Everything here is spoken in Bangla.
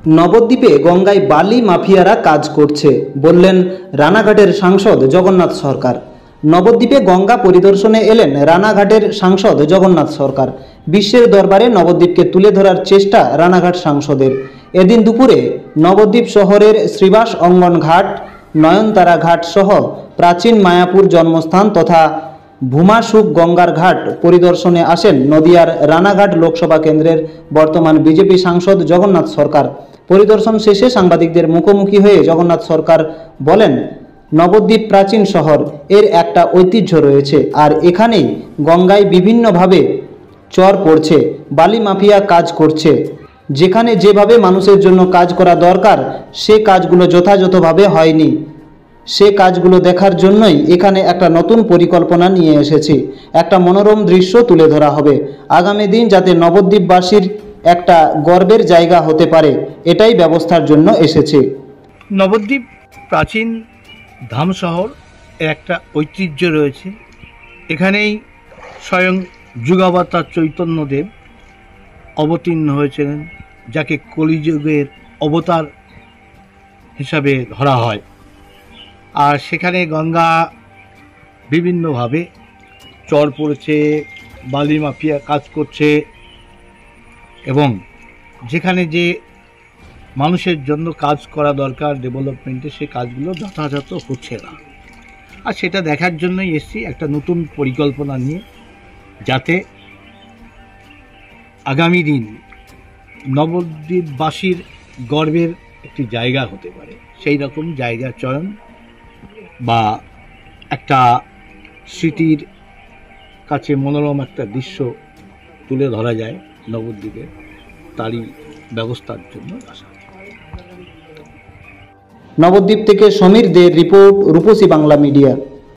নবদ্বীপে গঙ্গায় বালি মাফিয়ারা কাজ করছে বললেন রানাঘাটের সাংসদ জগন্নাথ সরকার। নবদ্বীপে গঙ্গা পরিদর্শনে এলেন রানাঘাটের সাংসদ জগন্নাথ সরকার। বিশ্বের দরবারে নবদ্বীপকে তুলে ধরার চেষ্টা রানাঘাট সাংসদের। এদিন দুপুরে নবদ্বীপ শহরের শ্রীবাস অঙ্গন ঘাট, নয়নতারা ঘাট সহ প্রাচীন মায়াপুর জন্মস্থান তথা ভূমাসুক গঙ্গার ঘাট পরিদর্শনে আসেন নদিয়ার রানাঘাট লোকসভা কেন্দ্রের বর্তমান বিজেপি সাংসদ জগন্নাথ সরকার। পরিদর্শন শেষে সাংবাদিকদের মুখোমুখি হয়ে জগন্নাথ সরকার বলেন, নবদ্বীপ প্রাচীন শহর, এর একটা ঐতিহ্য রয়েছে, আর এখানেই গঙ্গায় বিভিন্নভাবে চর পড়ছে, বালি মাফিয়া কাজ করছে। যেখানে যেভাবে মানুষের জন্য কাজ করা দরকার সে কাজগুলো যথাযথভাবে হয়নি। সে কাজগুলো দেখার জন্যই এখানে একটা নতুন পরিকল্পনা নিয়ে এসেছি। একটা মনোরম দৃশ্য তুলে ধরা হবে। আগামী দিন যাতে নবদ্বীপবাসীর একটা গর্বের জায়গা হতে পারে, এটাই ব্যবস্থার জন্য এসেছে। নবদ্বীপ প্রাচীন ধাম শহর, এর একটা ঐতিহ্য রয়েছে। এখানেই স্বয়ং যুগাবতার চৈতন্যদেব অবতীর্ণ হয়েছিলেন, যাকে কলিযুগের অবতার হিসাবে ধরা হয়। আর সেখানে গঙ্গা বিভিন্নভাবে চর পড়েছে, বালি মাফিয়া কাজ করছে, এবং যেখানে যে মানুষের জন্য কাজ করা দরকার ডেভেলপমেন্টে, সে কাজগুলো যথাযথ হচ্ছে না। আর সেটা দেখার জন্যই এসেছি একটা নতুন পরিকল্পনা নিয়ে, যাতে আগামী দিন নবদ্বীপবাসীর গর্বের একটি জায়গা হতে পারে, সেই রকম জায়গা চয়ন বা একটা স্মৃতির কাছে মনোরম একটা দৃশ্য তুলে ধরা যায় নবদ্বীপের, তারই ব্যবস্থার জন্য আসা। নবদ্বীপ থেকে সমীর দের রিপোর্ট, রূপসী বাংলা মিডিয়া।